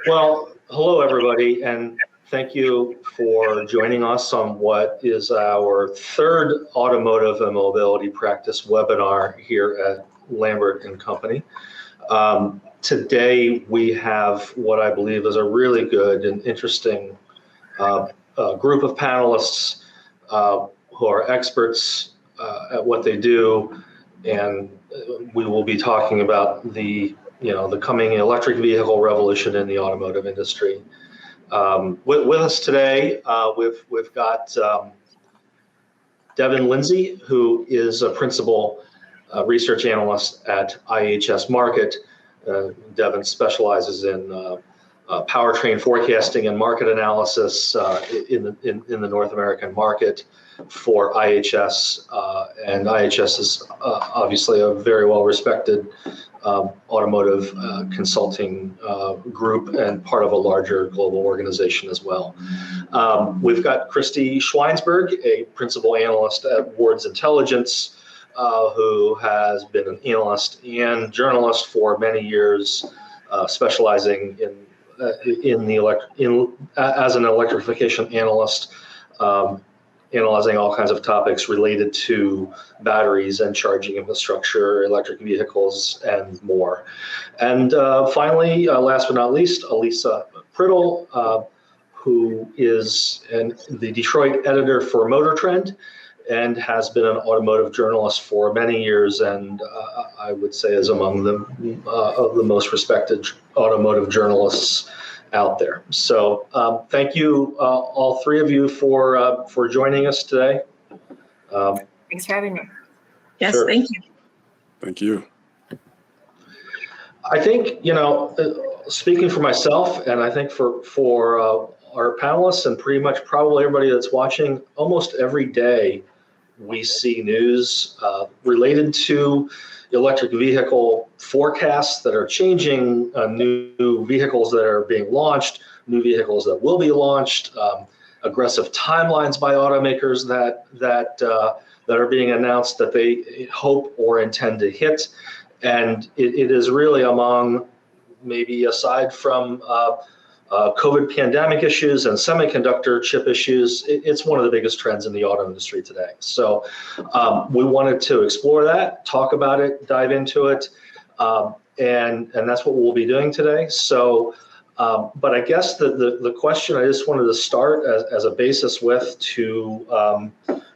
Well, hello, everybody, and thank you for joining us on what is our third automotive and mobility practice webinar here at Lambert and Company. Today, we have what I believe is a really good and interesting group of panelists who are experts at what they do, and we will be talking about the coming electric vehicle revolution in the automotive industry. With us today, we've got Devin Lindsay, who is a principal research analyst at IHS Markit. Devin specializes in powertrain forecasting and market analysis in the North American market for IHS, and IHS is obviously a very well-respected automotive consulting group and part of a larger global organization as well. We've got Christy Schweinsberg, a principal analyst at Ward's Intelligence, who has been an analyst and journalist for many years, specializing as an electrification analyst, analyzing all kinds of topics related to batteries and charging infrastructure, electric vehicles, and more. And finally, last but not least, Elisa Priddle, who is the Detroit editor for Motor Trend and has been an automotive journalist for many years, and I would say is among of the most respected automotive journalists out there. So thank you, all three of you, for joining us today. Thanks for having me. Yes, sure. Thank you. Thank you. I think, speaking for myself, and I think for our panelists and pretty much probably everybody that's watching, almost every day we see news related to electric vehicle forecasts that are changing, new vehicles that are being launched, new vehicles that will be launched, aggressive timelines by automakers that are being announced that they hope or intend to hit. And it is really among, maybe aside from COVID pandemic issues and semiconductor chip issues, it's one of the biggest trends in the auto industry today. So we wanted to explore that, talk about it, dive into it, and that's what we'll be doing today. So, but I guess the question I just wanted to start as a basis with to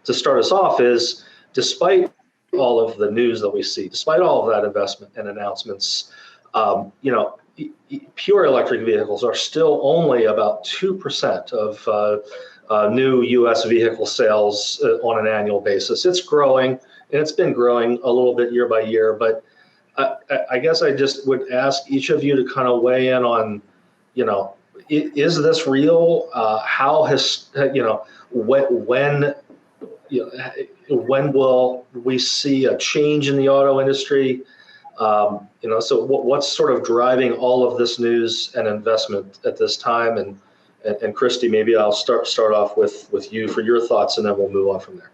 start us off is, despite all of the news that we see, despite all of that investment and announcements, pure electric vehicles are still only about 2% of new U.S. vehicle sales on an annual basis. It's growing, and it's been growing a little bit year by year. But I guess I just would ask each of you to kind of weigh in on, is this real? When will we see a change in the auto industry? So what's sort of driving all of this news and investment at this time? And Christy, maybe I'll start off with you for your thoughts, and then we'll move on from there.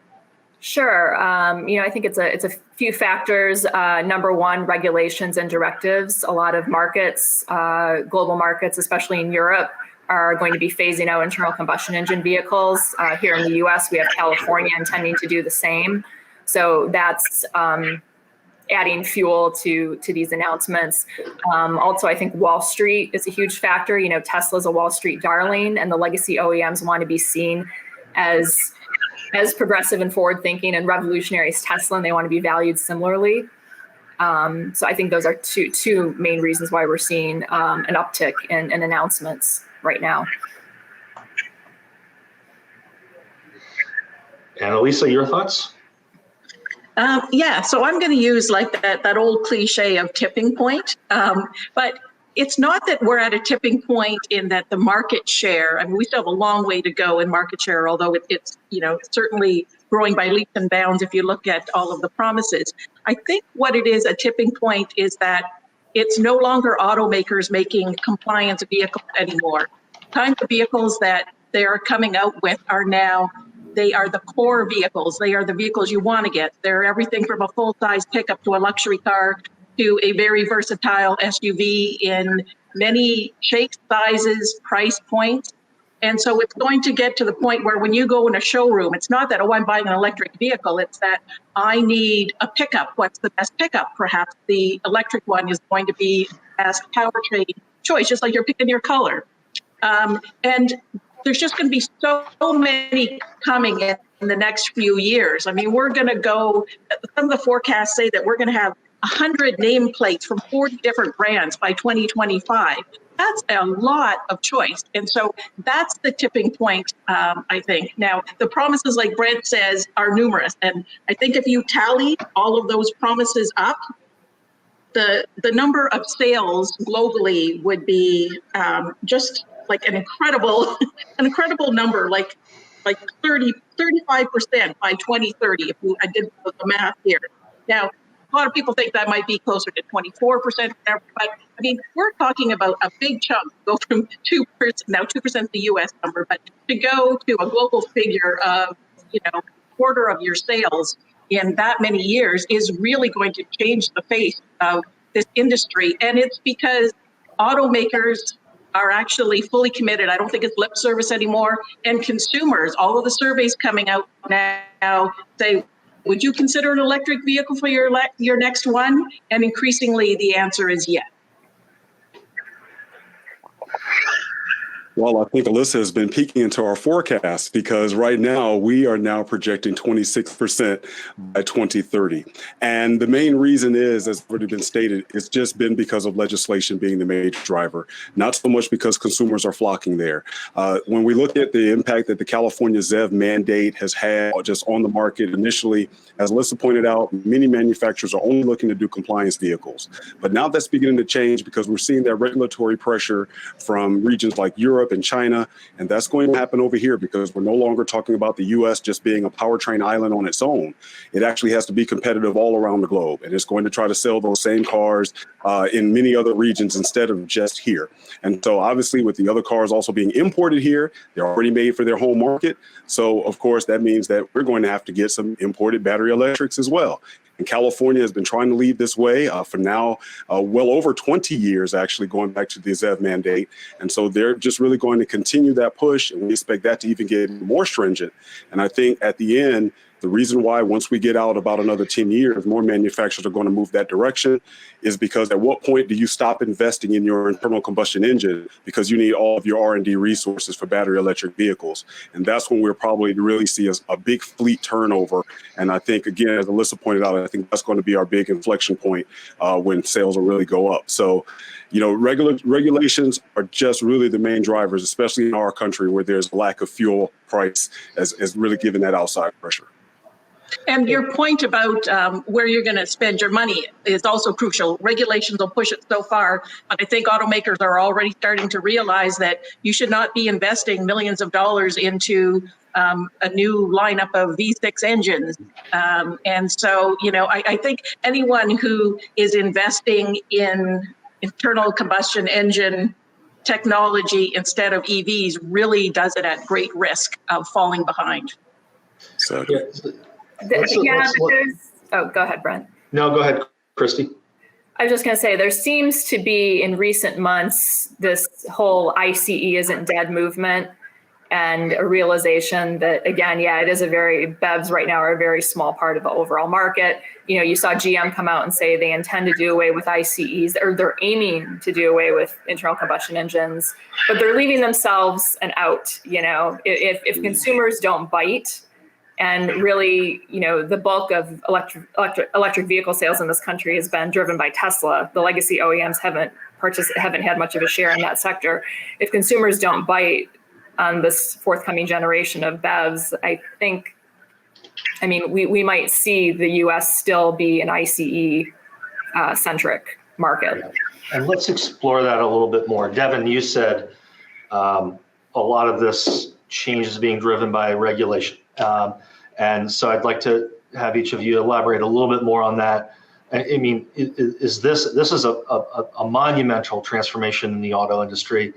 Sure. I think it's a few factors. Number one, regulations and directives. A lot of markets, global markets, especially in Europe, are going to be phasing out internal combustion engine vehicles. Here in the US, we have California intending to do the same. So that's adding fuel to these announcements. Also, I think Wall Street is a huge factor. Tesla's a Wall Street darling, and the legacy OEMs want to be seen as progressive and forward-thinking and revolutionary as Tesla, and they want to be valued similarly. So I think those are two main reasons why we're seeing an uptick in announcements right now. And Elisa, your thoughts? So I'm going to use like that old cliche of tipping point, but it's not that we're at a tipping point in that the market share. I mean, we still have a long way to go in market share, although it's certainly growing by leaps and bounds if you look at all of the promises. I think what it is, a tipping point, is that it's no longer automakers making compliance vehicles anymore. Kinds of vehicles that they are coming out with are now, they are the core vehicles. They are the vehicles you want to get. They're everything from a full-size pickup to a luxury car to a very versatile SUV in many shapes, sizes, price points. And so it's going to get to the point where when you go in a showroom, it's not that, oh, I'm buying an electric vehicle. It's that I need a pickup. What's the best pickup? Perhaps the electric one is going to be the best powertrain choice, just like you're picking your color. And there's just going to be so many coming in the next few years. I mean, we're going to go, some of the forecasts say that we're going to have 100 nameplates from 40 different brands by 2025. That's a lot of choice. And so that's the tipping point, I think. Now, the promises, like Brent says, are numerous. And I think if you tally all of those promises up, the number of sales globally would be just like an incredible number, like 35% by 2030, I did the math here. Now, a lot of people think that might be closer to 24%, whatever, but I mean, we're talking about a big chunk, go from 2%, now 2% is the US number, but to go to a global figure of, quarter of your sales in that many years is really going to change the face of this industry. And it's because automakers are actually fully committed. I don't think it's lip service anymore. And consumers, all of the surveys coming out now say, would you consider an electric vehicle for your next one? And increasingly, the answer is yes. Well, I think Alyssa has been peeking into our forecast because right now we are now projecting 26% by 2030. And the main reason is, as already been stated, it's just been because of legislation being the major driver, not so much because consumers are flocking there. When we look at the impact that the California ZEV mandate has had just on the market initially, as Alyssa pointed out, many manufacturers are only looking to do compliance vehicles. But now that's beginning to change because we're seeing that regulatory pressure from regions like Europe and China, and that's going to happen over here because we're no longer talking about the U.S. just being a powertrain island on its own. It actually has to be competitive all around the globe, and it's going to try to sell those same cars in many other regions instead of just here. And so obviously with the other cars also being imported here, they're already made for their home market. So of course that means that we're going to have to get some imported battery electrics as well. And California has been trying to lead this way for now well over 20 years, actually, going back to the ZEV mandate. And so they're just really going to continue that push, and we expect that to even get more stringent. And I think at the end, the reason why once we get out about another 10 years, more manufacturers are going to move that direction is because at what point do you stop investing in your internal combustion engine because you need all of your R&D resources for battery electric vehicles? And that's when we'll probably really see a big fleet turnover. And I think, again, as Alyssa pointed out, I think that's going to be our big inflection point when sales will really go up. So, regulations are just really the main drivers, especially in our country where there's a lack of fuel price as really giving that outside pressure. And your point about where you're going to spend your money is also crucial. Regulations will push it so far, but I think automakers are already starting to realize that you should not be investing millions of dollars into a new lineup of V6 engines. And so, I think anyone who is investing in internal combustion engine technology instead of EVs really does it at great risk of falling behind. So. Yeah. Oh, go ahead, Brent. No, go ahead, Christy. I was just going to say, there seems to be in recent months this whole ICE isn't dead movement and a realization that, again, it is BEVs right now are a very small part of the overall market. You saw GM come out and say they intend to do away with ICEs, or they're aiming to do away with internal combustion engines, but they're leaving themselves an out. If consumers don't bite, and really, the bulk of electric vehicle sales in this country has been driven by Tesla. The legacy OEMs haven't had much of a share in that sector. If consumers don't bite on this forthcoming generation of BEVs, we might see the U.S. still be an ICE centric market. And let's explore that a little bit more. Devin, you said a lot of this change is being driven by regulation. And so I'd like to have each of you elaborate a little bit more on that. I mean, this is a monumental transformation in the auto industry,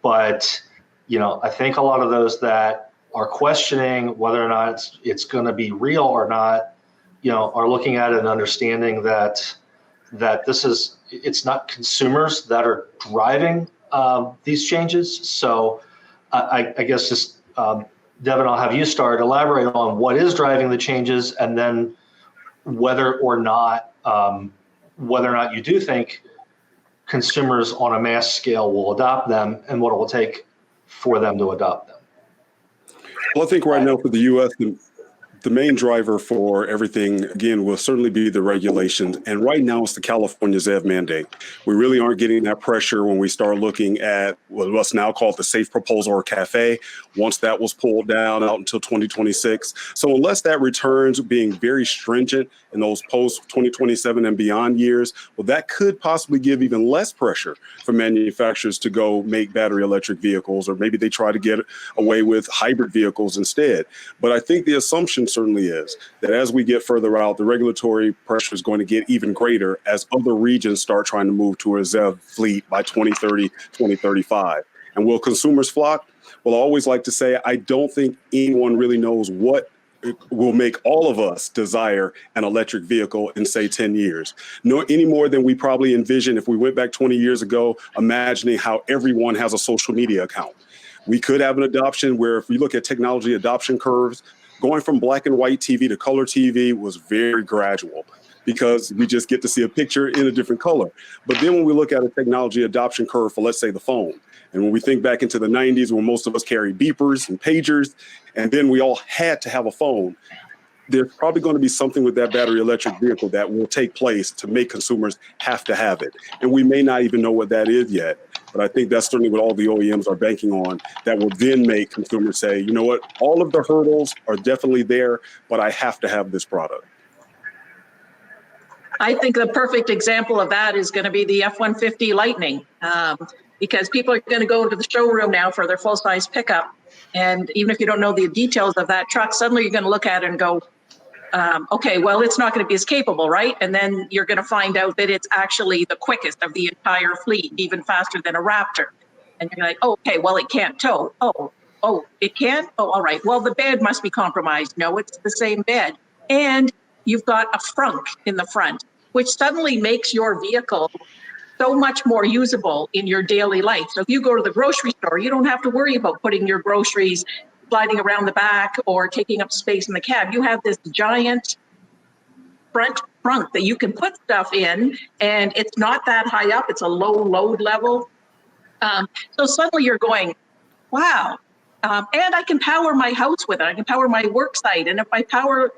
but I think a lot of those that are questioning whether or not it's going to be real or not, are looking at it and understanding that this is it's not consumers that are driving these changes. So I guess just, Devin, I'll have you start, elaborate on what is driving the changes, and then whether or not you do think consumers on a mass scale will adopt them, and what it will take for them to adopt them. Well, I think right now for the U.S., the main driver for everything, again, will certainly be the regulations. And right now it's the California ZEV mandate. We really aren't getting that pressure when we start looking at what's now called the Safe Proposal or CAFE, once that was pulled down out until 2026. So unless that returns being very stringent in those post-2027 and beyond years, well, that could possibly give even less pressure for manufacturers to go make battery electric vehicles, or maybe they try to get away with hybrid vehicles instead. But I think the assumption certainly is that as we get further out, the regulatory pressure is going to get even greater as other regions start trying to move to a ZEV fleet by 2030, 2035. And will consumers flock? Well, I always like to say, I don't think anyone really knows what will make all of us desire an electric vehicle in, say, 10 years. No, any more than we probably envisioned if we went back 20 years ago, imagining how everyone has a social media account. We could have an adoption where, if we look at technology adoption curves, going from black and white TV to color TV was very gradual, because we just get to see a picture in a different color. But then when we look at a technology adoption curve for, let's say, the phone, and when we think back into the 90s, when most of us carried beepers and pagers, and then we all had to have a phone, there's probably going to be something with that battery electric vehicle that will take place to make consumers have to have it. And we may not even know what that is yet. But I think that's certainly what all the OEMs are banking on, that will then make consumers say, you know what, all of the hurdles are definitely there, but I have to have this product. I think the perfect example of that is going to be the F-150 Lightning, because people are going to go into the showroom now for their full-size pickup. And even if you don't know the details of that truck, suddenly you're going to look at it and go, okay, well, it's not going to be as capable, right? And then you're going to find out that it's actually the quickest of the entire fleet, even faster than a Raptor. And you're like, oh, okay, well, it can't tow. Oh, it can? Oh, all right. Well, the bed must be compromised. No, it's the same bed. And you've got a frunk in the front, which suddenly makes your vehicle so much more usable in your daily life. So if you go to the grocery store, you don't have to worry about putting your groceries sliding around the back or taking up space in the cab. You have this giant front trunk that you can put stuff in, and it's not that high up. It's a low load level. So suddenly you're going, wow. And I can power my house with it. I can power my work site. And if my power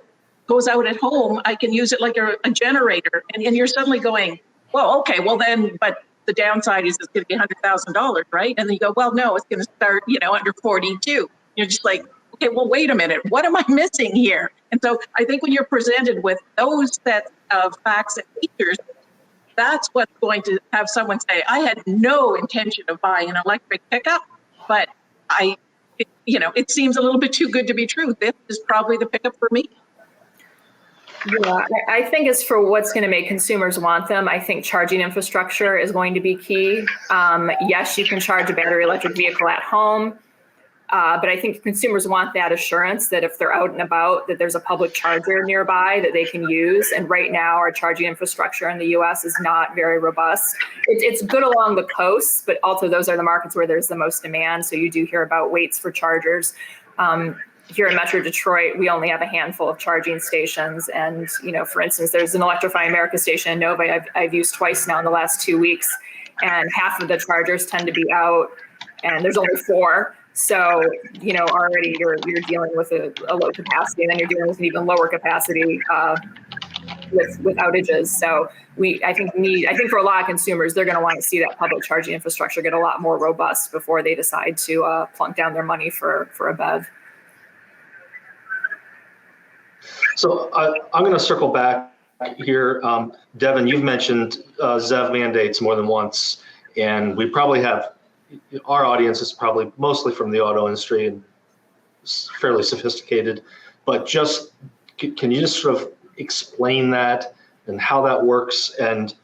goes out at home, I can use it like a generator. And you're suddenly going, well, okay, well then, but the downside is it's going to be $100,000, right? And then you go, well, no, it's going to start, under 42. You're just like, okay, well, wait a minute, what am I missing here? And so I think when you're presented with those sets of facts and features, that's what's going to have someone say, I had no intention of buying an electric pickup, but it seems a little bit too good to be true. This is probably the pickup for me. Yeah, I think as for what's going to make consumers want them, I think charging infrastructure is going to be key. Yes, you can charge a battery electric vehicle at home, but I think consumers want that assurance that if they're out and about, that there's a public charger nearby that they can use. And right now, our charging infrastructure in the U.S. is not very robust. It's good along the coast, but also those are the markets where there's the most demand. So you do hear about waits for chargers. Here in Metro Detroit, we only have a handful of charging stations. And, for instance, there's an Electrify America station in Novi I've used twice now in the last 2 weeks, and half of the chargers tend to be out, and there's only 4. So, already you're dealing with a low capacity, and then you're dealing with an even lower capacity with outages. So I think for a lot of consumers, they're going to want to see that public charging infrastructure get a lot more robust before they decide to plunk down their money for a BEV. So I'm going to circle back here. Devin, you've mentioned ZEV mandates more than once, and we probably have, our audience is probably mostly from the auto industry and fairly sophisticated, but just, can you just sort of explain that and how that works? And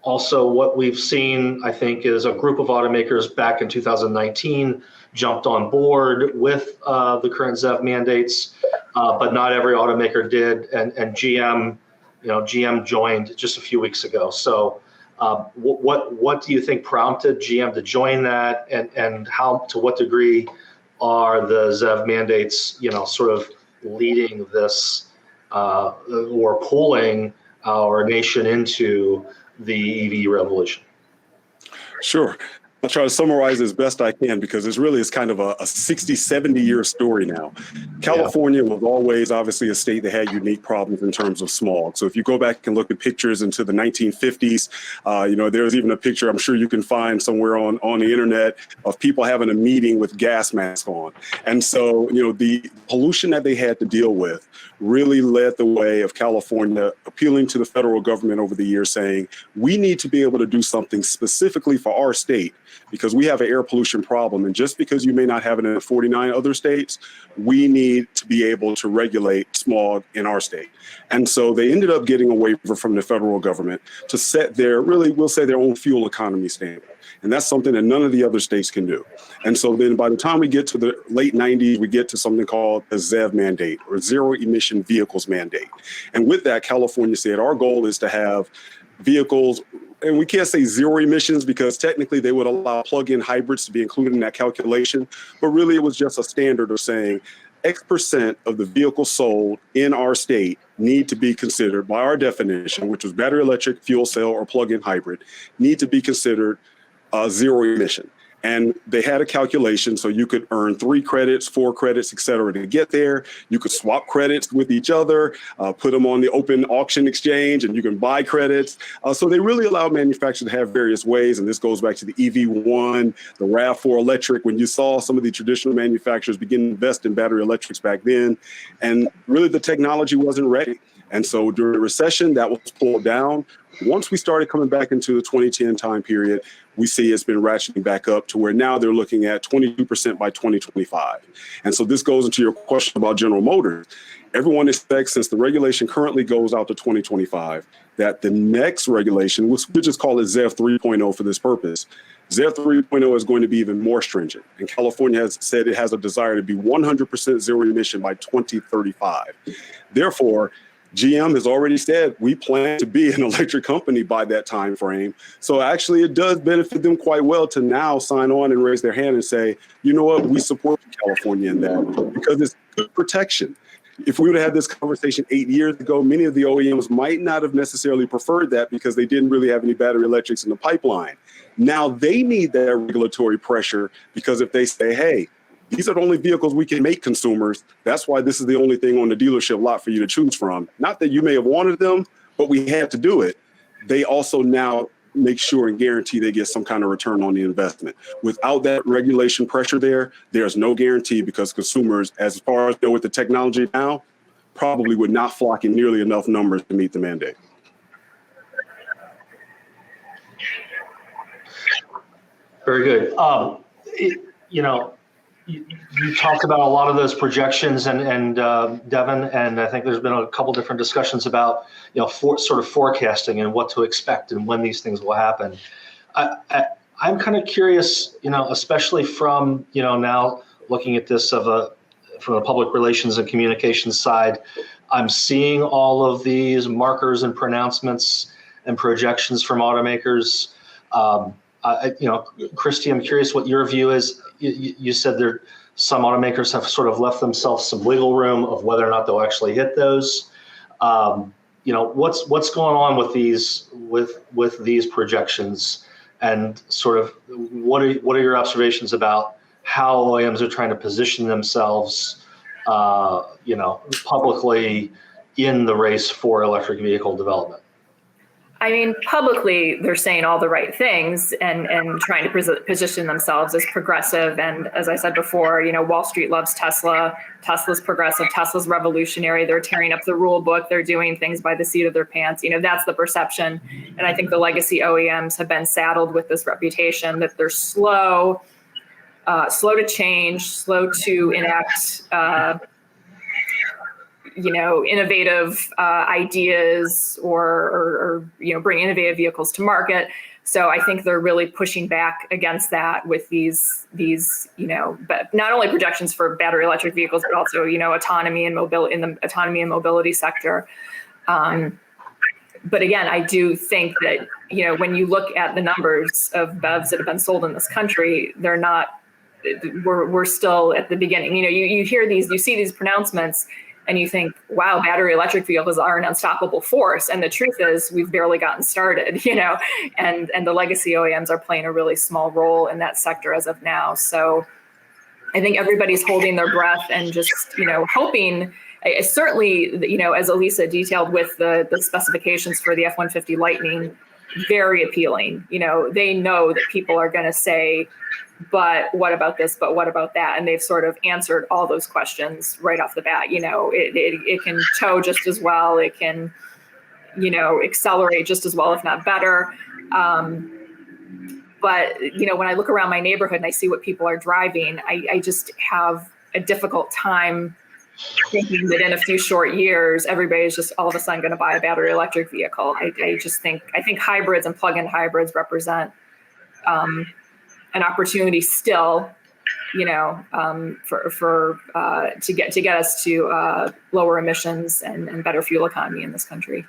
also what we've seen, I think, is a group of automakers back in 2019 jumped on board with the current ZEV mandates, but not every automaker did. And GM, GM joined just a few weeks ago. So What do you think prompted GM to join that, and how, to what degree are the ZEV mandates, sort of leading this or pulling our nation into the EV revolution? Sure. I'll try to summarize as best I can because it's kind of a 60, 70-year story now. California was always obviously a state that had unique problems in terms of smog. So if you go back and look at pictures into the 1950s, there's even a picture I'm sure you can find somewhere on the internet of people having a meeting with gas masks on. And so, the pollution that they had to deal with really led the way of California appealing to the federal government over the years, saying, we need to be able to do something specifically for our state because we have an air pollution problem. And just because you may not have it in 49 other states, we need to be able to regulate smog in our state. And so they ended up getting a waiver from the federal government to set their, really, we'll say their own fuel economy standard. And that's something that none of the other states can do. And so then by the time we get to the late 90s, we get to something called the ZEV mandate, or zero emission vehicles mandate. And with that, California said, our goal is to have vehicles, and we can't say zero emissions because technically they would allow plug-in hybrids to be included in that calculation. But really it was just a standard of saying X% of the vehicles sold in our state need to be considered, by our definition, which was battery electric, fuel cell, or plug-in hybrid, need to be considered zero emission. And they had a calculation so you could earn 3 credits, 4 credits, et cetera, to get there. You could swap credits with each other, put them on the open auction exchange, and you can buy credits. So they really allowed manufacturers to have various ways. And this goes back to the EV1, the RAV4 electric, when you saw some of the traditional manufacturers begin to invest in battery electrics back then. And really the technology wasn't ready. And so during the recession, that was pulled down. Once we started coming back into the 2010 time period, we see it's been ratcheting back up to where now they're looking at 22% by 2025. And so this goes into your question about General Motors. Everyone expects, since the regulation currently goes out to 2025, that the next regulation, which we'll just call it ZEV 3.0 for this purpose, ZEV 3.0 is going to be even more stringent. And California has said it has a desire to be 100% zero emission by 2035. Therefore, GM has already said we plan to be an electric company by that time frame. So actually it does benefit them quite well to now sign on and raise their hand and say, you know what, we support California in that because it's good protection. If we would have had this conversation 8 years ago, many of the OEMs might not have necessarily preferred that because they didn't really have any battery electrics in the pipeline. Now they need that regulatory pressure because if they say, hey, these are the only vehicles we can make, consumers, that's why this is the only thing on the dealership lot for you to choose from. Not that you may have wanted them, but we had to do it. They also now make sure and guarantee they get some kind of return on the investment. Without that regulation pressure there's no guarantee because consumers, as far as they know with the technology now, probably would not flock in nearly enough numbers to meet the mandate. Very good. You talked about a lot of those projections and Devin, and I think there's been a couple different discussions about, sort of forecasting and what to expect and when these things will happen. I'm kind of curious, especially from, now looking at this from the public relations and communications side, I'm seeing all of these markers and pronouncements and projections from automakers. Christy, I'm curious what your view is. You said some automakers have sort of left themselves some wiggle room of whether or not they'll actually hit those. What's going on with these projections, and sort of what are your observations about how OEMs are trying to position themselves, publicly in the race for electric vehicle development? I mean, publicly, they're saying all the right things and trying to position themselves as progressive. And as I said before, Wall Street loves Tesla. Tesla's progressive. Tesla's revolutionary. They're tearing up the rule book. They're doing things by the seat of their pants. That's the perception. And I think the legacy OEMs have been saddled with this reputation that they're slow to change, slow to enact innovative ideas or bring innovative vehicles to market. So I think they're really pushing back against that with these but not only projections for battery electric vehicles, but also, autonomy and mobility in the autonomy and mobility sector. But again, I do think that when you look at the numbers of BEVs that have been sold in this country, they're not. We're still at the beginning. You hear these, you see these pronouncements, and you think, wow, battery electric vehicles are an unstoppable force. And the truth is, we've barely gotten started. And the legacy OEMs are playing a really small role in that sector as of now. So I think everybody's holding their breath and just, hoping. Certainly, as Elisa detailed with the specifications for the F-150 Lightning, very appealing. They know that people are going to say, but what about this? But what about that? And they've sort of answered all those questions right off the bat. It can tow just as well. It can, accelerate just as well, if not better. But, when I look around my neighborhood and I see what people are driving, I just have a difficult time thinking that in a few short years, everybody's just all of a sudden going to buy a battery electric vehicle. I think hybrids and plug-in hybrids represent an opportunity still, to get us to lower emissions and better fuel economy in this country.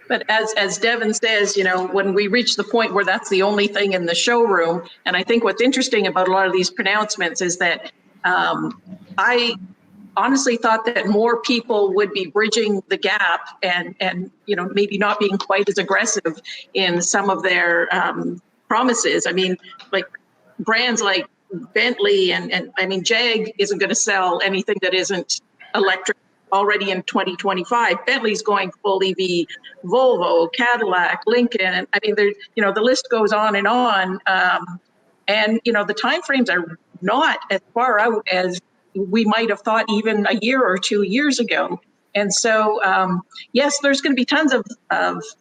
But as Devin says, when we reach the point where that's the only thing in the showroom, and I think what's interesting about a lot of these pronouncements is that I honestly thought that more people would be bridging the gap and maybe not being quite as aggressive in some of their promises. I mean, like brands like Bentley and I mean, Jag isn't going to sell anything that isn't electric already in 2025. Bentley's going full EV, Volvo, Cadillac, Lincoln. I mean, there, the list goes on. And the timeframes are not as far out as we might have thought even a year or 2 years ago. And so, yes, there's going to be tons of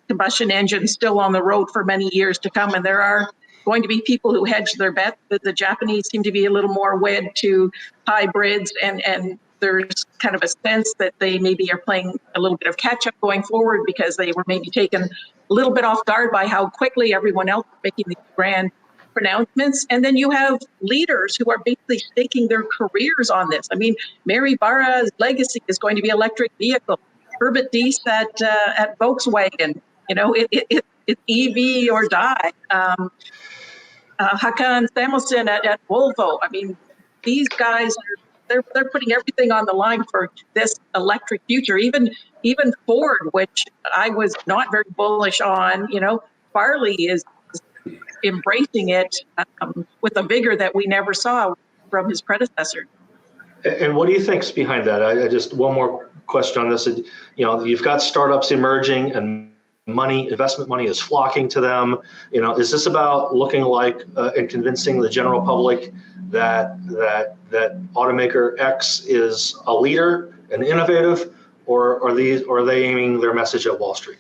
combustion engines still on the road for many years to come. And there are going to be people who hedge their bet. The Japanese seem to be a little more wed to hybrids, and there's kind of a sense that they maybe are playing a little bit of catch up going forward because they were maybe taken a little bit off guard by how quickly everyone else is making these grand pronouncements. And then you have leaders who are basically staking their careers on this. I mean, Mary Barra's legacy is going to be electric vehicle. Herbert Diess at Volkswagen, it's EV or die. Hakan Samuelson at Volvo. I mean, these guys they're putting everything on the line for this electric future. Even Ford, which I was not very bullish on, Farley is embracing it with a vigor that we never saw from his predecessor. And what do you think's behind that? I just one more question on this. You've got startups emerging and investment money is flocking to them. Is this about looking like and convincing the general public that automaker X is a leader and innovative, or are they aiming their message at Wall Street?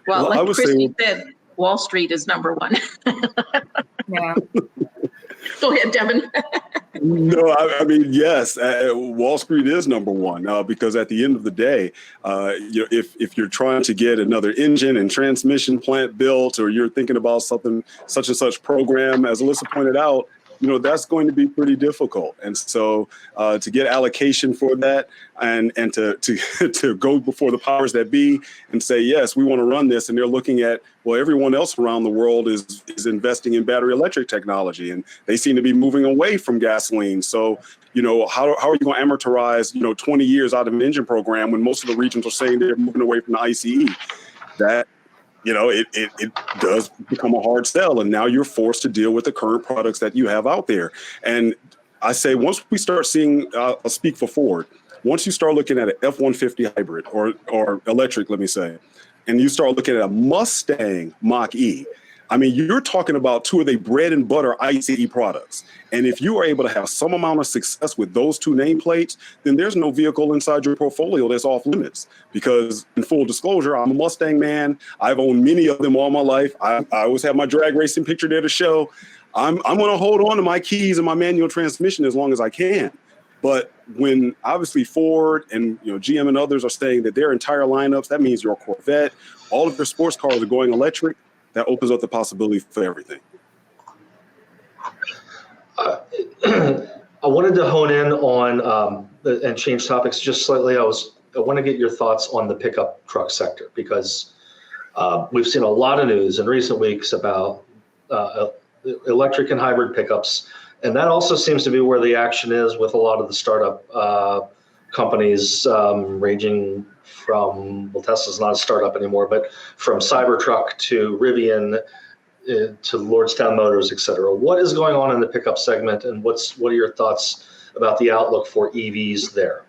Well, like Christy said, Wall Street is number one. Yeah. Go ahead, Devin. No, I mean, yes, Wall Street is number one because at the end of the day, if you're trying to get another engine and transmission plant built, or you're thinking about something such and such program, as Alyssa pointed out, that's going to be pretty difficult. And so to get allocation for that and to go before the powers that be and say, yes, we want to run this. And they're looking at, well, everyone else around the world is investing in battery electric technology, and they seem to be moving away from gasoline. So, how are you going to amortize, 20 years out of an engine program when most of the regions are saying they're moving away from the ICE? That it does become a hard sell, and now you're forced to deal with the current products that you have out there. And I say, once we start seeing, I'll speak for Ford, once you start looking at an F-150 hybrid or electric, let me say, and you start looking at a Mustang Mach-E, I mean, you're talking about two of the bread and butter ICE products. And if you are able to have some amount of success with those two nameplates, then there's no vehicle inside your portfolio that's off limits. Because in full disclosure, I'm a Mustang man. I've owned many of them all my life. I always have my drag racing picture there to show. I'm going to hold on to my keys and my manual transmission as long as I can. But when obviously Ford and GM and others are saying that their entire lineups, that means your Corvette, all of their sports cars are going electric, that opens up the possibility for everything. I wanted to hone in on and change topics just slightly. I was want to get your thoughts on the pickup truck sector, because we've seen a lot of news in recent weeks about electric and hybrid pickups. And that also seems to be where the action is with a lot of the startup companies, ranging from, well, Tesla's not a startup anymore, but from Cybertruck to Rivian to Lordstown Motors, et cetera. What is going on in the pickup segment, and what are your thoughts about the outlook for EVs there?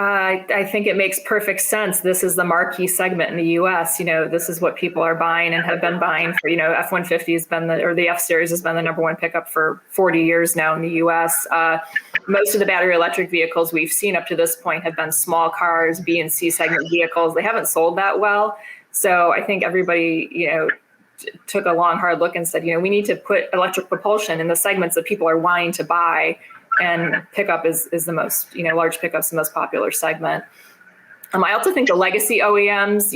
I think it makes perfect sense. This is the marquee segment in the U.S. This is what people are buying and have been buying for. F-150 has been the F-Series has been the number one pickup for 40 years now in the U.S. Most of the battery electric vehicles we've seen up to this point have been small cars, B and C segment vehicles. They haven't sold that well. So I think everybody, took a long, hard look and said, we need to put electric propulsion in the segments that people are wanting to buy. And pickup is the most, large pickup's the most popular segment. I also think the legacy OEMs,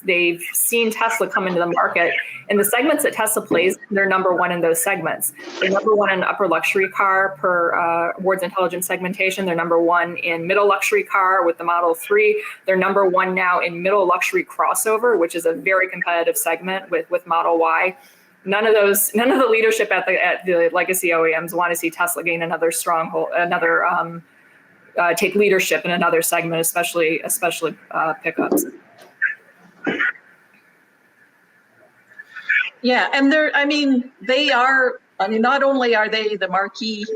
they've seen Tesla come into the market, and the segments that Tesla plays, they're number one in those segments. They're number one in upper luxury car per Ward's Intelligent Segmentation. They're number one in middle luxury car with the Model 3. They're number one now in middle luxury crossover, which is a very competitive segment with Model Y. None of the leadership at the legacy OEMs want to see Tesla gain another stronghold, take leadership in another segment, especially pickups. Yeah, and not only are they the marquee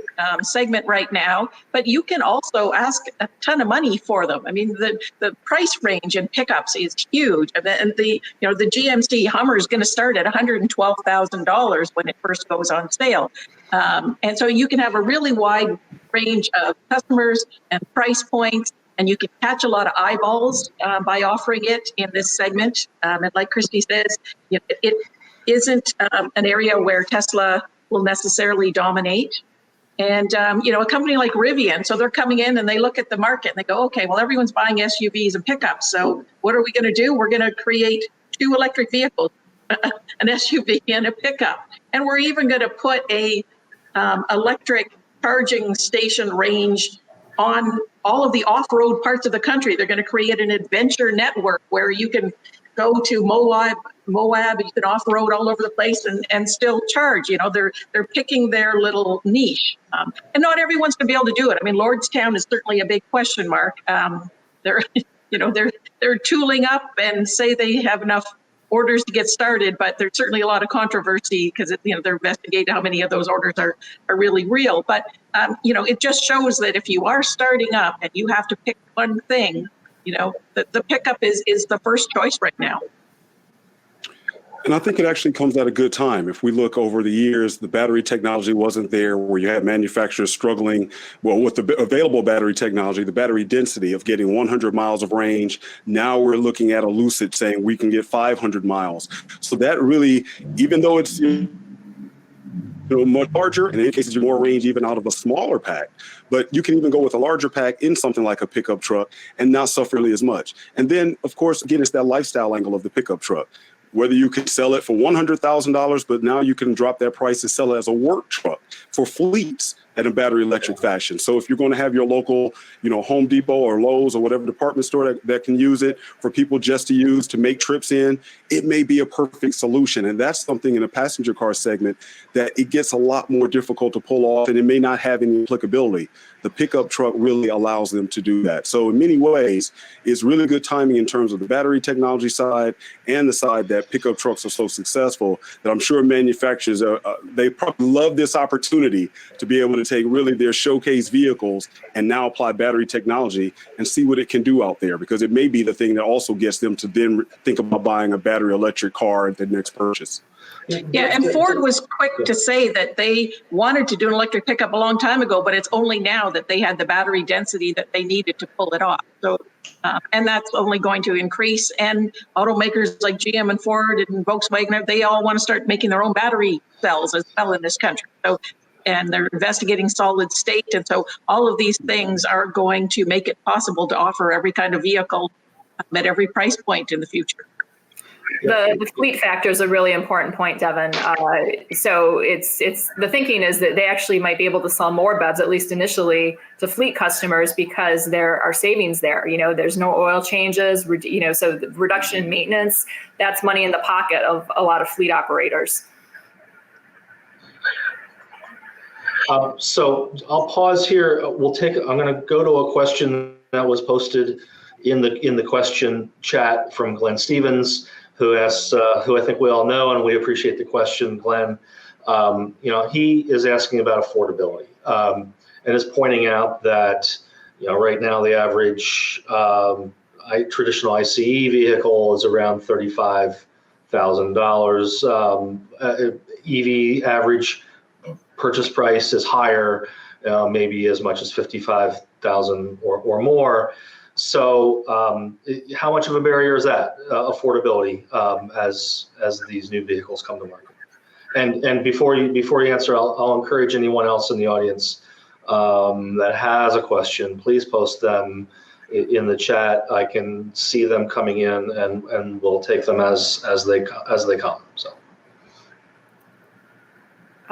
segment right now, but you can also ask a ton of money for them. The price range in pickups is huge, and the GMC Hummer is going to start at $112,000 when it first goes on sale, and so you can have a really wide range of customers and price points, and you can catch a lot of eyeballs by offering it in this segment. And like Christy says, it isn't an area where Tesla will necessarily dominate. And, a company like Rivian, so they're coming in and they look at the market and they go, okay, well, everyone's buying SUVs and pickups. So what are we going to do? We're going to create two electric vehicles, an SUV and a pickup. And we're even going to put a electric charging station range on all of the off-road parts of the country. They're going to create an adventure network where you can go to Moab, you can off-road all over the place and still charge. They're picking their little niche. And not everyone's going to be able to do it. Lordstown is certainly a big question mark. They're tooling up and say they have enough orders to get started, but there's certainly a lot of controversy because they're investigating how many of those orders are really real. But it just shows that if you are starting up and you have to pick one thing, the pickup is the first choice right now. And I think it actually comes at a good time. If we look over the years, the battery technology wasn't there, where you had manufacturers struggling, with the available battery technology, the battery density of getting 100 miles of range. Now we're looking at a Lucid saying we can get 500 miles. So that really, even though it's much larger, and in many cases, you're more range even out of a smaller pack. But you can even go with a larger pack in something like a pickup truck and not suffer really as much. And then, of course, again, it's that lifestyle angle of the pickup truck. Whether you could sell it for $100,000, but now you can drop that price and sell it as a work truck for fleets in a battery electric fashion. So if you're going to have your local, Home Depot or Lowe's or whatever department store that can use it for people just to use to make trips in, it may be a perfect solution. And that's something in a passenger car segment that it gets a lot more difficult to pull off, and it may not have any applicability. The pickup truck really allows them to do that. So in many ways, it's really good timing in terms of the battery technology side and the side that pickup trucks are so successful that I'm sure manufacturers, they probably love this opportunity to be able to take really their showcase vehicles and now apply battery technology and see what it can do out there, because it may be the thing that also gets them to then think about buying a battery electric car at their next purchase. Yeah, and Ford was quick to say that they wanted to do an electric pickup a long time ago, but it's only now that they had the battery density that they needed to pull it off. So, and that's only going to increase. And automakers like GM and Ford and Volkswagen, they all want to start making their own battery cells as well in this country. So, and they're investigating solid state. And so all of these things are going to make it possible to offer every kind of vehicle at every price point in the future. The fleet factor is a really important point, Devin. So it's the thinking is that they actually might be able to sell more BEVs, at least initially, to fleet customers because there are savings there. There's no oil changes, so the reduction in maintenance, that's money in the pocket of a lot of fleet operators. So I'll pause here. I'm going to go to a question that was posted in the question chat from Glenn Stevens, who asks, who I think we all know, and we appreciate the question, Glenn. He is asking about affordability and is pointing out that right now the average traditional ICE vehicle is around $35,000. EV average purchase price is higher, maybe as much as $55,000 or more. So how much of a barrier is that, affordability, as these new vehicles come to market? And before you answer, I'll encourage anyone else in the audience that has a question, please post them in the chat. I can see them coming in, and we'll take them as they come. So.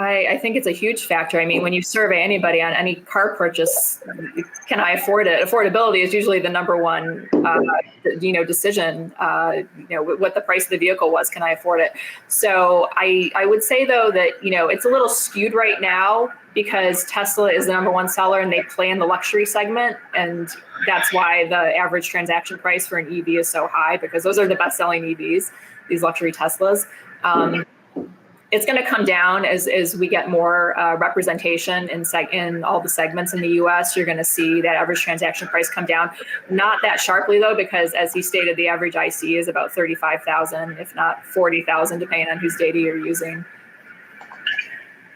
I think it's a huge factor. I mean, when you survey anybody on any car purchase, can I afford it? Affordability is usually the number one, decision. What the price of the vehicle was, can I afford it? So I would say though that it's a little skewed right now because Tesla is the number one seller and they play in the luxury segment, and that's why the average transaction price for an EV is so high, because those are the best-selling EVs, these luxury Teslas. It's going to come down as we get more representation in all the segments in the U.S. You're going to see that average transaction price come down. Not that sharply, though, because as he stated, the average ICE is about $35,000, if not $40,000, depending on whose data you're using.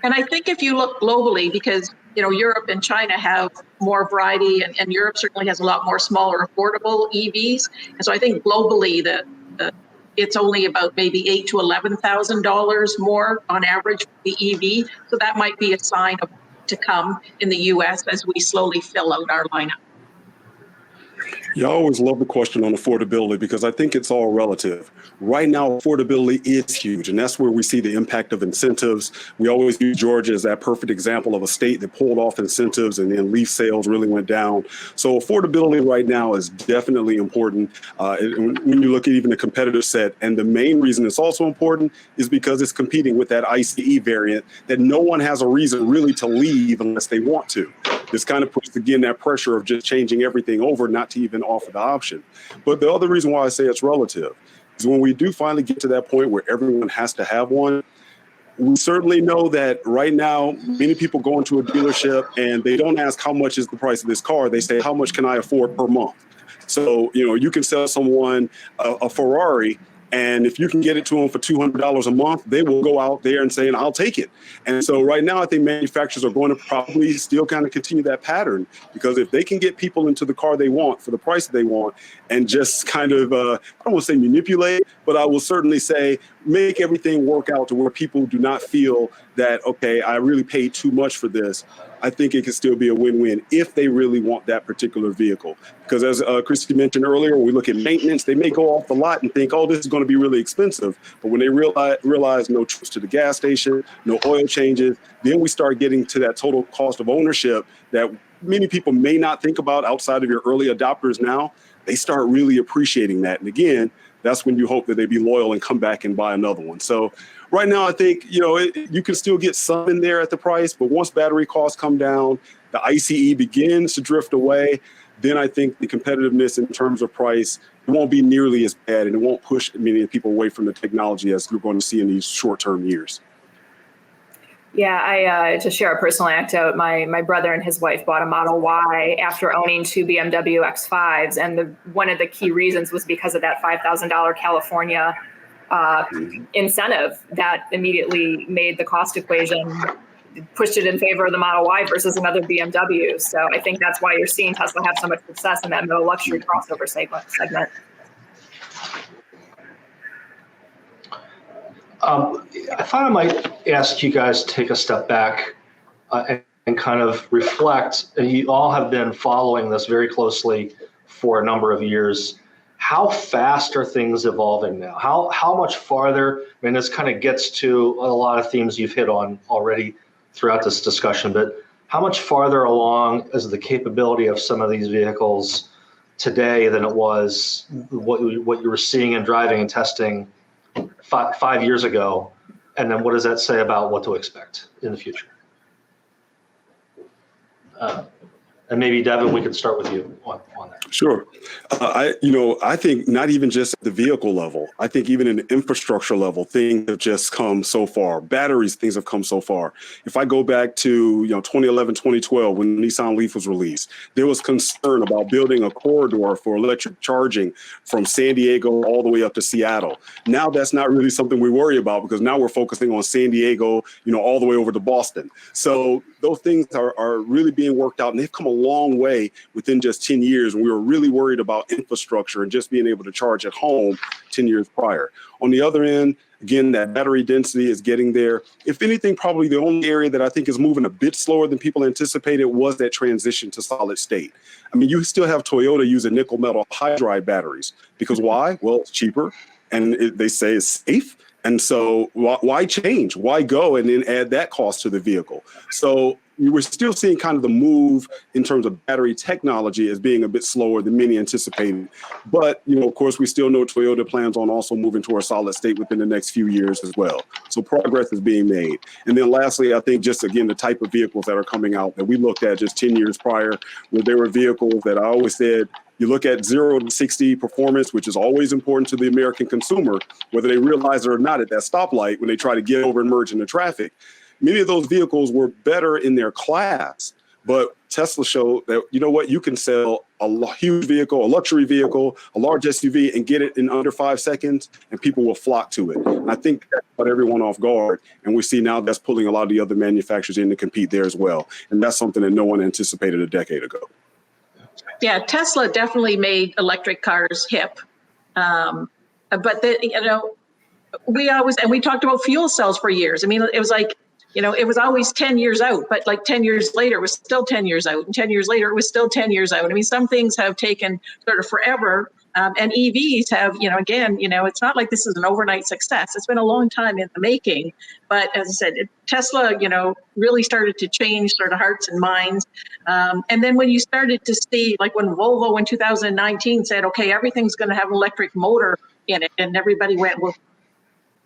And I think if you look globally, because Europe and China have more variety, and Europe certainly has a lot more smaller, affordable EVs. And so I think globally, it's only about maybe $8,000 to $11,000 more on average for the EV. So that might be a sign to come in the US as we slowly fill out our lineup. Yeah, I always love the question on affordability because I think it's all relative. Right now, affordability is huge, and that's where we see the impact of incentives. We always use Georgia as that perfect example of a state that pulled off incentives and then leaf sales really went down. So affordability right now is definitely important. When you look at even the competitive set, and the main reason it's also important is because it's competing with that ICE variant that no one has a reason really to leave unless they want to. This kind of puts, again, that pressure of just changing everything over, not to even offer the option. But the other reason why I say it's relative is when we do finally get to that point where everyone has to have one, we certainly know that right now, many people go into a dealership and they don't ask how much is the price of this car. They say, how much can I afford per month? So, you can sell someone a Ferrari, and if you can get it to them for $200 a month, they will go out there and say, I'll take it. And so right now, I think manufacturers are going to probably still kind of continue that pattern, because if they can get people into the car they want for the price they want and just kind of, I don't want to say manipulate, but I will certainly say make everything work out to where people do not feel that, okay, I really paid too much for this. I think it can still be a win-win if they really want that particular vehicle. Because as Christy mentioned earlier, when we look at maintenance, they may go off the lot and think, oh, this is going to be really expensive. But when they realize no trips to the gas station, no oil changes, then we start getting to that total cost of ownership that many people may not think about outside of your early adopters now. They start really appreciating that. And again, that's when you hope that they be loyal and come back and buy another one. So right now, I think, you can still get some in there at the price, but once battery costs come down, the ICE begins to drift away, then I think the competitiveness in terms of price, it won't be nearly as bad, and it won't push many people away from the technology as you're going to see in these short-term years. Yeah, to share a personal anecdote, my brother and his wife bought a Model Y after owning two BMW X5s, and one of the key reasons was because of that $5,000 California incentive that immediately made the cost equation, pushed it in favor of the Model Y versus another BMW. So I think that's why you're seeing Tesla have so much success in that middle luxury crossover segment. I thought I might ask you guys to take a step back and kind of reflect. And you all have been following this very closely for a number of years. how fast are things evolving now? How much farther? I mean, this kind of gets to a lot of themes you've hit on already throughout this discussion, but how much farther along is the capability of some of these vehicles today than it was what you were seeing and driving and testing 5 years ago? And then what does that say about what to expect in the future? And maybe Devin, we could start with you on that. Sure. I think not even just at the vehicle level, I think even in the infrastructure level, things have just come so far. Batteries, things have come so far. If I go back to 2011, 2012, when Nissan Leaf was released, there was concern about building a corridor for electric charging from San Diego all the way up to Seattle. Now that's not really something we worry about, because now we're focusing on San Diego, all the way over to Boston. So those things are really being worked out, and they've come a long way within just 10 years. And we were really worried about infrastructure and just being able to charge at home 10 years prior. On the other end, again, that battery density is getting there. If anything, probably the only area that I think is moving a bit slower than people anticipated was that transition to solid state. I mean, you still have Toyota using nickel metal hydride batteries, because why? Well, it's cheaper, and they say it's safe. And so why change? Why go and then add that cost to the vehicle? So we're still seeing kind of the move in terms of battery technology as being a bit slower than many anticipated. But, of course, we still know Toyota plans on also moving to a solid state within the next few years as well. So progress is being made. And then lastly, I think just, again, the type of vehicles that are coming out that we looked at just 10 years prior, where there were vehicles that I always said, you look at 0 to 60 performance, which is always important to the American consumer, whether they realize it or not at that stoplight when they try to get over and merge into traffic. Many of those vehicles were better in their class, but Tesla showed that, you can sell a huge vehicle, a luxury vehicle, a large SUV, and get it in under 5 seconds, and people will flock to it. And I think that put everyone off guard, and we see now that's pulling a lot of the other manufacturers in to compete there as well. And that's something that no one anticipated a decade ago. Yeah, Tesla definitely made electric cars hip. But we talked about fuel cells for years. I mean, it was like, it was always 10 years out, but like 10 years later, it was still 10 years out. And 10 years later, it was still 10 years out. I mean, some things have taken sort of forever. And EVs have, again, it's not like this is an overnight success. It's been a long time in the making. But as I said, Tesla, really started to change sort of hearts and minds. And then when you started to see, like when Volvo in 2019 said, okay, everything's going to have an electric motor in it, and everybody went, well,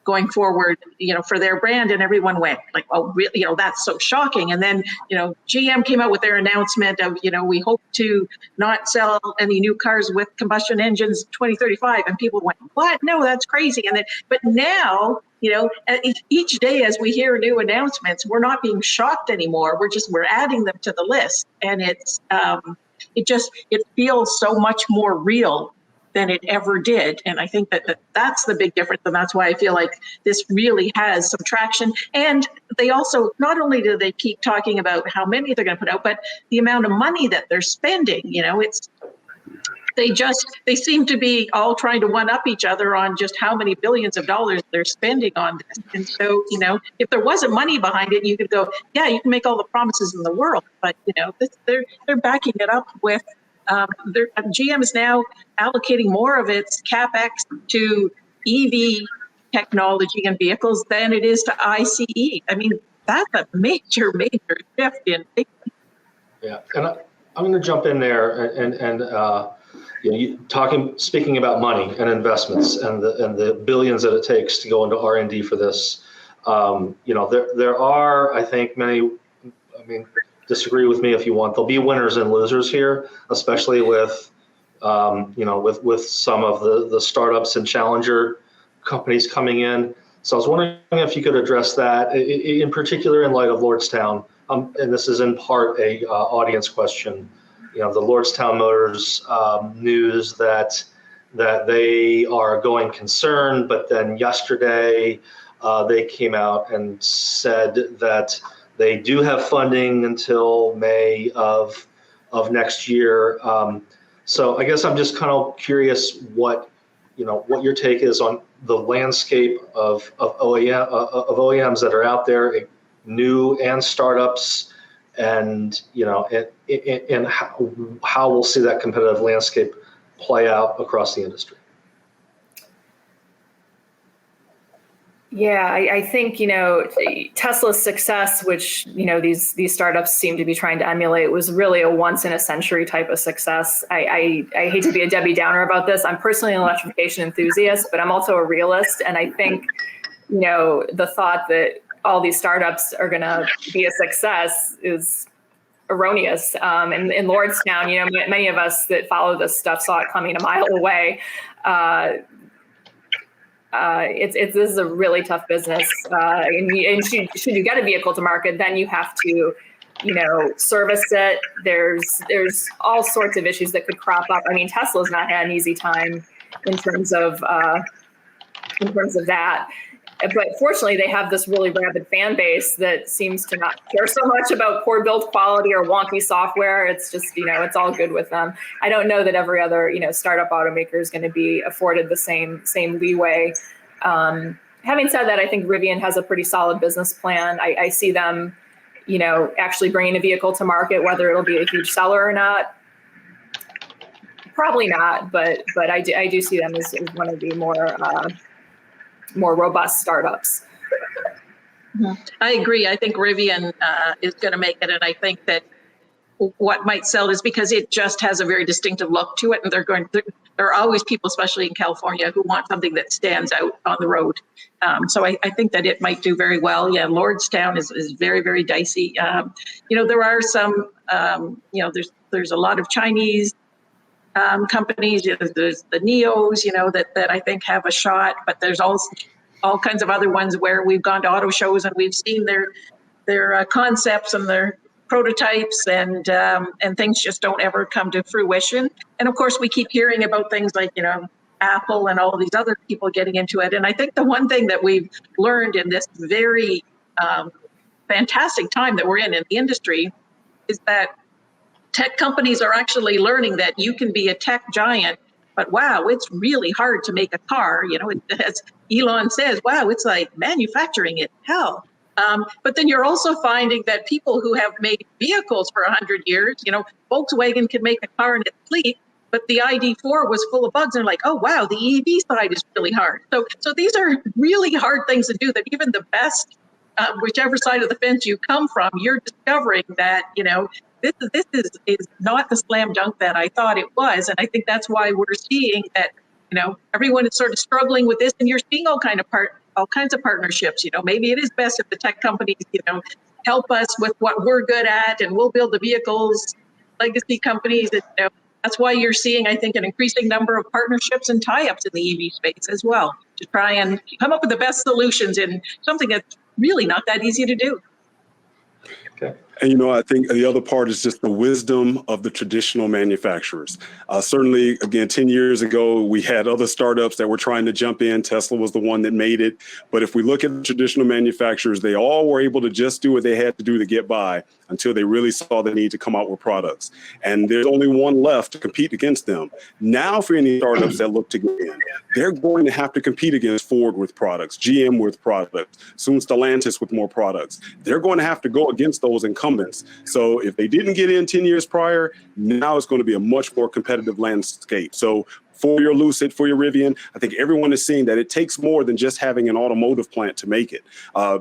going forward, for their brand, and everyone went like, oh, really, that's so shocking. And then, GM came out with their announcement of, we hope to not sell any new cars with combustion engines 2035. And people went, what? No, that's crazy. And then, but now, each day as we hear new announcements, we're not being shocked anymore. We're adding them to the list. And it feels so much more real than it ever did. And I think that's the big difference. And that's why I feel like this really has some traction. And they also, not only do they keep talking about how many they're going to put out, but the amount of money that they're spending, they seem to be all trying to one up each other on just how many billions of dollars they're spending on this. And so, if there wasn't money behind it, you could go, yeah, you can make all the promises in the world, but they're backing it up with GM is now allocating more of its CapEx to EV technology and vehicles than it is to ICE. I mean, that's a major shift in thinking. Yeah, and I'm going to jump in there speaking about money and investments and the billions that it takes to go into R&D for this. There are, I think, many. Disagree with me if you want. There'll be winners and losers here, especially with some of the startups and challenger companies coming in. So I was wondering if you could address that, in particular in light of Lordstown. And this is in part a audience question. The Lordstown Motors news that they are going concern, but then yesterday they came out and said that they do have funding until May of next year. So I guess I'm just kind of curious what your take is on the landscape of OEMs that are out there, new and startups, and how we'll see that competitive landscape play out across the industry? Yeah, I think, Tesla's success, which, these startups seem to be trying to emulate, was really a once in a century type of success. I hate to be a Debbie Downer about this. I'm personally an electrification enthusiast, but I'm also a realist. And I think, the thought that all these startups are going to be a success is erroneous. In Lordstown, many of us that follow this stuff saw it coming a mile away. This is a really tough business, and should you get a vehicle to market, then you have to, service it. There's all sorts of issues that could crop up. I mean, Tesla's not had an easy time in terms of that. But fortunately, they have this really rabid fan base that seems to not care so much about poor build quality or wonky software. It's just, it's all good with them. I don't know that every other, startup automaker is going to be afforded the same leeway. Having said that, I think Rivian has a pretty solid business plan. I see them, actually bringing a vehicle to market, whether it'll be a huge seller or not. Probably not, but I do see them as one of the more robust startups. I agree. I think Rivian is going to make it, and I think that what might sell is because it just has a very distinctive look to it, and there are always people, especially in California, who want something that stands out on the road. So I think that it might do very well. Yeah, Lordstown is very, very dicey. There are some, there's a lot of Chinese companies. There's the Neos, that I think have a shot, but there's also all kinds of other ones where we've gone to auto shows and we've seen their concepts and their prototypes, and things just don't ever come to fruition. And of course, we keep hearing about things like, Apple and all of these other people getting into it. And I think the one thing that we've learned in this very fantastic time that we're in the industry is that tech companies are actually learning that you can be a tech giant, but wow, it's really hard to make a car. As Elon says, wow, it's like manufacturing it, hell. But then you're also finding that people who have made vehicles for 100 years, Volkswagen can make a car in its fleet, but the ID4 was full of bugs. And like, oh, wow, the EV side is really hard. So these are really hard things to do that even the best, whichever side of the fence you come from, you're discovering that, this is not the slam dunk that I thought it was. And I think that's why we're seeing that, everyone is sort of struggling with this, and you're seeing all kinds of partnerships. Maybe it is best if the tech companies, help us with what we're good at, and we'll build the vehicles. Legacy companies, that's why you're seeing, I think, an increasing number of partnerships and tie-ups in the EV space as well, to try and come up with the best solutions in something that's really not that easy to do. Okay. And, I think the other part is just the wisdom of the traditional manufacturers. Certainly, again, 10 years ago, we had other startups that were trying to jump in. Tesla was the one that made it. But if we look at the traditional manufacturers, they all were able to just do what they had to do to get by until they really saw the need to come out with products. And there's only one left to compete against them. Now, for any startups that look to get in, they're going to have to compete against Ford with products, GM with products, soon Stellantis with more products. They're going to have to go against those incumbents. So if they didn't get in 10 years prior, now it's going to be a much more competitive landscape. So for your Lucid, for your Rivian, I think everyone is seeing that it takes more than just having an automotive plant to make it.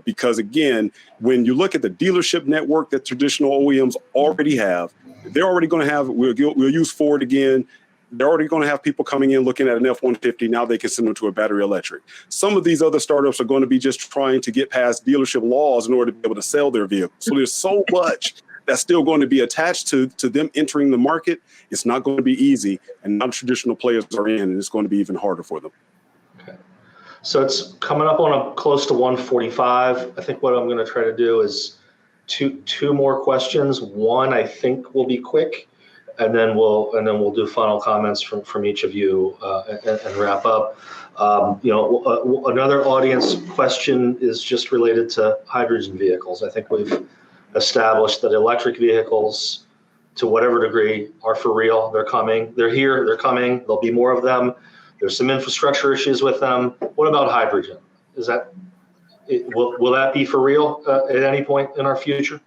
Because again, when you look at the dealership network that traditional OEMs already have, they're already going to have, we'll use Ford again, they're already going to have people coming in looking at an F-150. Now they can send them to a battery electric. Some of these other startups are going to be just trying to get past dealership laws in order to be able to sell their vehicles. So there's so much that's still going to be attached to them entering the market. It's not going to be easy, and non-traditional players are in, and it's going to be even harder for them. Okay. So it's coming up on close to 1:45. I think what I'm going to try to do is two more questions. One, I think, will be quick, and then we'll do final comments from each of you and wrap up. Another audience question is just related to hydrogen vehicles. I think we've established that electric vehicles, to whatever degree, are for real. They're coming. They're here. They're coming. There'll be more of them. There's some infrastructure issues with them. What about hydrogen? Will that be for real at any point in our future?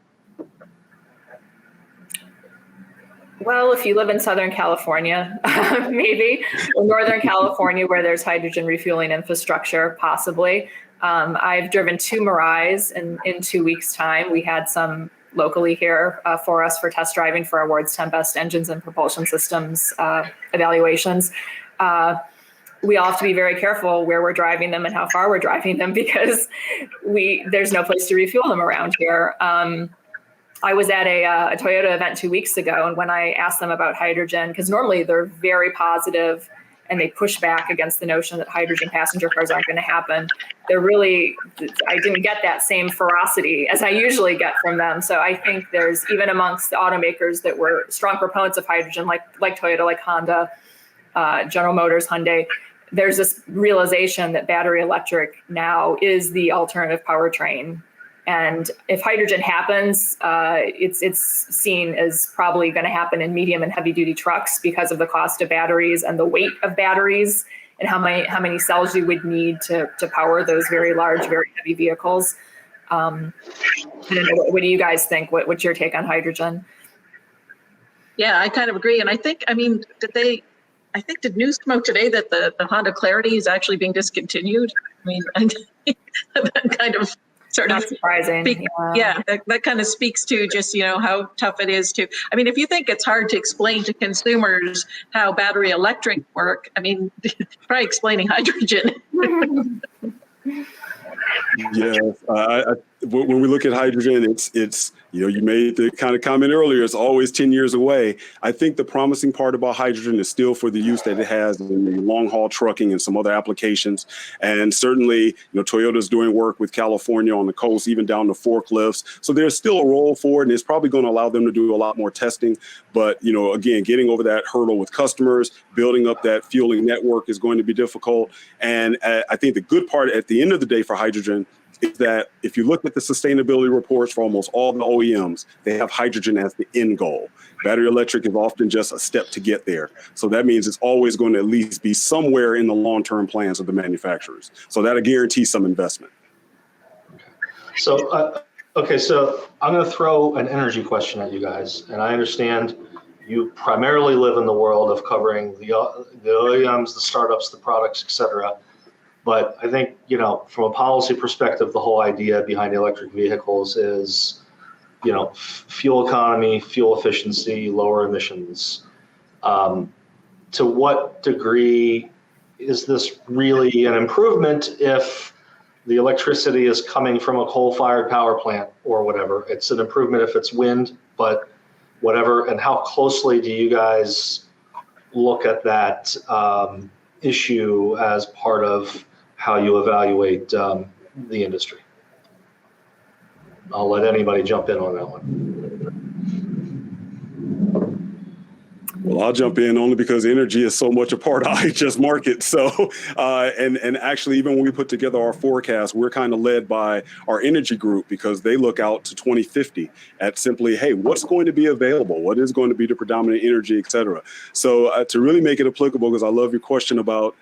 Well, if you live in Southern California, maybe, or Northern California, where there's hydrogen refueling infrastructure, possibly. I've driven 2 Mirais in 2 weeks' time. We had some locally here for us for test driving for our Ward's 10 Best Engines and Propulsion Systems evaluations. We all have to be very careful where we're driving them and how far we're driving them, because there's no place to refuel them around here. I was at a Toyota event 2 weeks ago, and when I asked them about hydrogen, because normally they're very positive and they push back against the notion that hydrogen passenger cars aren't going to happen. I didn't get that same ferocity as I usually get from them. So I think there's, even amongst the automakers that were strong proponents of hydrogen, like Toyota, like Honda, General Motors, Hyundai, there's this realization that battery electric now is the alternative powertrain. And if hydrogen happens, it's seen as probably going to happen in medium and heavy duty trucks because of the cost of batteries and the weight of batteries and how many cells you would need to power those very large, very heavy vehicles. I don't know, what do you guys think? What's your take on hydrogen? Yeah, I kind of agree. And I think, did news come out today that the Honda Clarity is actually being discontinued? That kind of sort Not of surprising. That kind of speaks to just, how tough it is to, if you think it's hard to explain to consumers how battery electric work, try explaining hydrogen. Yeah, when we look at hydrogen, it's you made the kind of comment earlier, it's always 10 years away. I think the promising part about hydrogen is still for the use that it has in the long haul trucking and some other applications. And certainly, Toyota's doing work with California on the coast, even down to forklifts. So there's still a role for it, and it's probably going to allow them to do a lot more testing. But, again, getting over that hurdle with customers, building up that fueling network is going to be difficult. And I think the good part at the end of the day for hydrogen is that if you look at the sustainability reports for almost all the OEMs, they have hydrogen as the end goal. Battery electric is often just a step to get there. So that means it's always going to at least be somewhere in the long-term plans of the manufacturers. So that'll guarantee some investment. So, so I'm going to throw an energy question at you guys. And I understand you primarily live in the world of covering the OEMs, the startups, the products, et cetera. But I think, from a policy perspective, the whole idea behind electric vehicles is, fuel economy, fuel efficiency, lower emissions. To what degree is this really an improvement if the electricity is coming from a coal-fired power plant or whatever? It's an improvement if it's wind, but whatever. And how closely do you guys look at that issue as part of how you evaluate the industry? I'll let anybody jump in on that one. Well, I'll jump in only because energy is so much a part of IHS market. So, and actually, even when we put together our forecast, we're kind of led by our energy group because they look out to 2050 at simply, hey, what's going to be available? What is going to be the predominant energy, et cetera? So to really make it applicable, because I love your question about,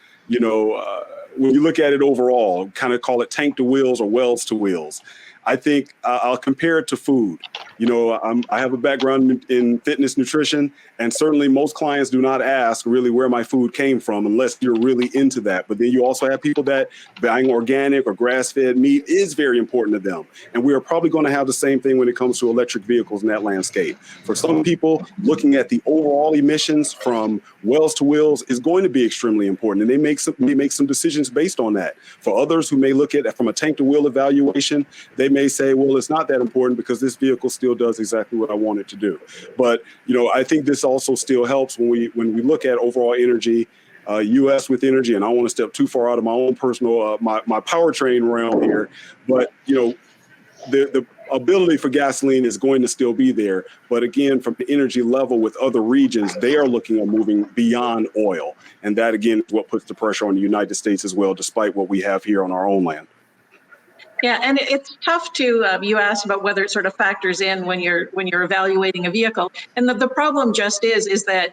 when you look at it overall, kind of call it tank to wheels or wells to wheels. I think I'll compare it to food. I have a background in fitness nutrition, and certainly most clients do not ask really where my food came from unless you're really into that. But then you also have people that buying organic or grass-fed meat is very important to them. And we are probably going to have the same thing when it comes to electric vehicles in that landscape. For some people, looking at the overall emissions from wells to wheels is going to be extremely important, and they make some decisions based on that. For others who may look at it from a tank to wheel evaluation, they may say, well, it's not that important because this vehicle still does exactly what I want it to do. But, I think this also still helps when we look at overall energy, U.S. with energy, and I don't want to step too far out of my own personal, my powertrain realm here, but, the ability for gasoline is going to still be there. But again, from the energy level with other regions, they are looking at moving beyond oil. And that, again, is what puts the pressure on the United States as well, despite what we have here on our own land. Yeah, and it's tough to, you asked about whether it sort of factors in when you're evaluating a vehicle. And the problem just is that,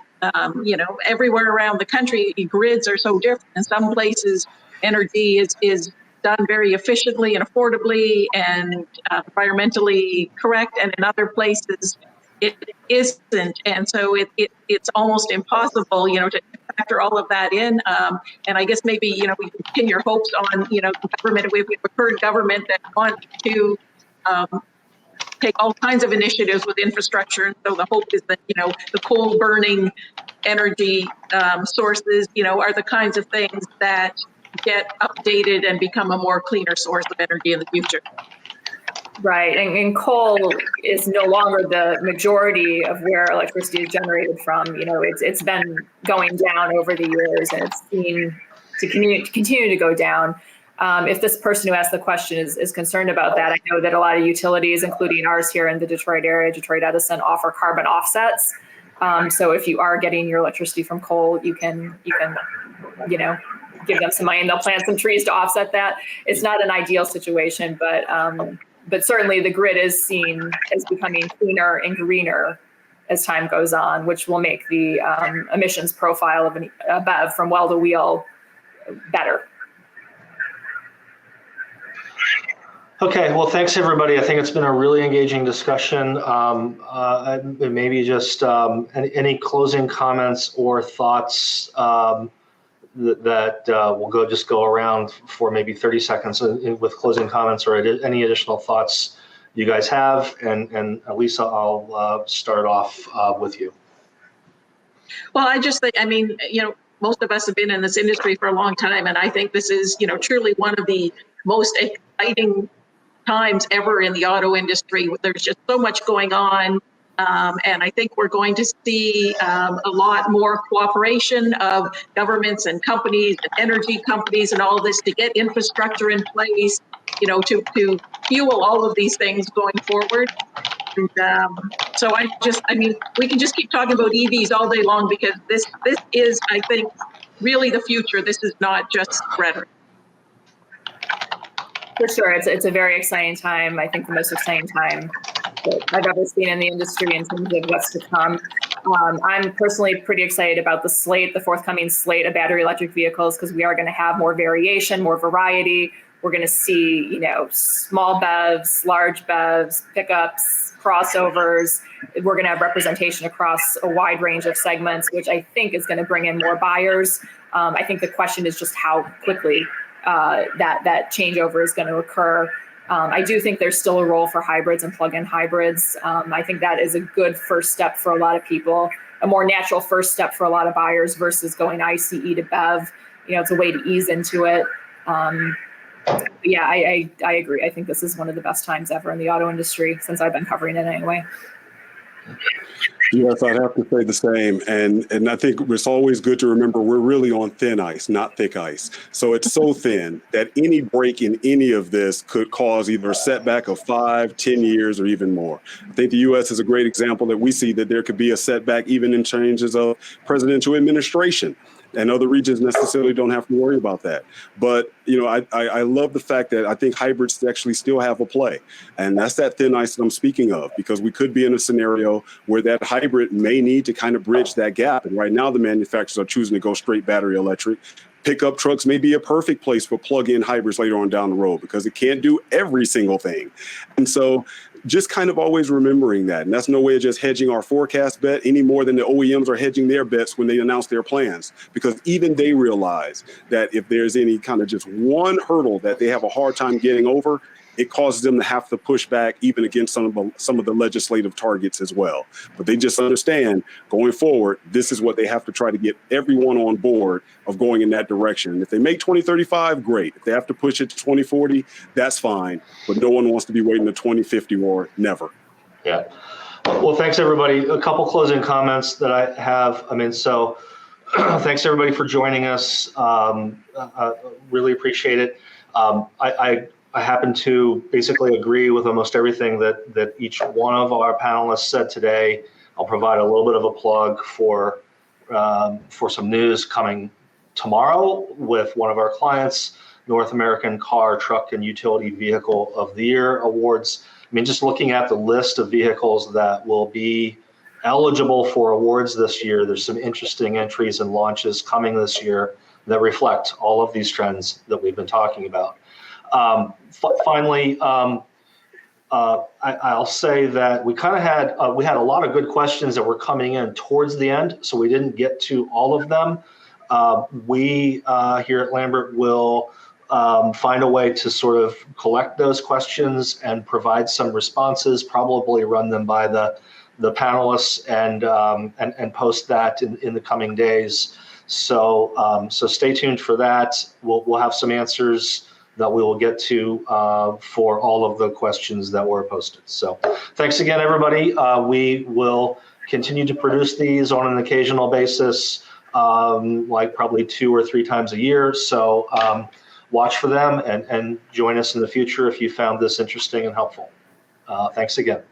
everywhere around the country, grids are so different. In some places, energy is done very efficiently and affordably and environmentally correct. And in other places, it isn't. And so it's almost impossible, to factor all of that in. And I guess maybe, we can pin your hopes on, government. We have a current government that wants to take all kinds of initiatives with infrastructure. And so the hope is that, the coal burning energy sources, are the kinds of things that get updated and become a more cleaner source of energy in the future. Right, and coal is no longer the majority of where electricity is generated from. It's been going down over the years, and it's seen to continue to go down. If this person who asked the question is concerned about that, I know that a lot of utilities, including ours here in the Detroit area, Detroit Edison, offer carbon offsets. So if you are getting your electricity from coal, you can give them some money and they'll plant some trees to offset that. It's not an ideal situation, but certainly the grid is seen as becoming cleaner and greener as time goes on, which will make the emissions profile of a BEV from well to wheel better. Okay, well, thanks everybody. I think it's been a really engaging discussion. Maybe just any closing comments or thoughts that we'll just go around for maybe 30 seconds with closing comments or any additional thoughts you guys have. And Lisa, I'll start off with you. Well, I just think, most of us have been in this industry for a long time, and I think this is, truly one of the most exciting times ever in the auto industry. There's just so much going on. And I think we're going to see a lot more cooperation of governments and companies and energy companies and all this to get infrastructure in place, to fuel all of these things going forward. And so we can just keep talking about EVs all day long, because this is, I think, really the future. This is not just rhetoric. For sure, it's a very exciting time. I think the most exciting time that I've ever seen in the industry in terms of what's to come. I'm personally pretty excited about the forthcoming slate of battery electric vehicles, because we are going to have more variation, more variety. We're going to see, small BEVs, large BEVs, pickups, crossovers. We're going to have representation across a wide range of segments, which I think is going to bring in more buyers. I think the question is just how quickly that changeover is going to occur. I do think there's still a role for hybrids and plug-in hybrids. I think that is a good first step for a lot of people, a more natural first step for a lot of buyers versus going ICE to BEV. It's a way to ease into it. Yeah, I agree. I think this is one of the best times ever in the auto industry since I've been covering it anyway. Yes, I'd have to say the same. And I think it's always good to remember we're really on thin ice, not thick ice. So it's so thin that any break in any of this could cause either a setback of 5, 10 years, or even more. I think the U.S. is a great example that we see that there could be a setback even in changes of presidential administration. And other regions necessarily don't have to worry about that. But, I love the fact that I think hybrids actually still have a play. And that's that thin ice that I'm speaking of, because we could be in a scenario where that hybrid may need to kind of bridge that gap. And right now, the manufacturers are choosing to go straight battery electric. Pickup trucks may be a perfect place for plug-in hybrids later on down the road, because it can't do every single thing. And so just kind of always remembering that. And that's no way of just hedging our forecast bet any more than the OEMs are hedging their bets when they announce their plans, because even they realize that if there's any kind of just one hurdle that they have a hard time getting over, it causes them to have to push back even against some of the legislative targets as well. But they just understand going forward, this is what they have to try to get everyone on board of going in that direction. If they make 2035, great. If they have to push it to 2040, that's fine. But no one wants to be waiting to 2050 or never. Yeah. Well, thanks everybody. A couple closing comments that I have. Thanks everybody for joining us. Really appreciate it. I happen to basically agree with almost everything that each one of our panelists said today. I'll provide a little bit of a plug for some news coming tomorrow with one of our clients, North American Car, Truck, and Utility Vehicle of the Year awards. Just looking at the list of vehicles that will be eligible for awards this year, there's some interesting entries and launches coming this year that reflect all of these trends that we've been talking about. Finally, I'll say that we kind of had a lot of good questions that were coming in towards the end, so we didn't get to all of them. We here at Lambert will find a way to sort of collect those questions and provide some responses, probably run them by the panelists and post that in the coming days. So stay tuned for that. We'll have some answers that we will get to for all of the questions that were posted. So thanks again, everybody. We will continue to produce these on an occasional basis, like probably 2 or 3 times a year. So watch for them and join us in the future if you found this interesting and helpful. Thanks again.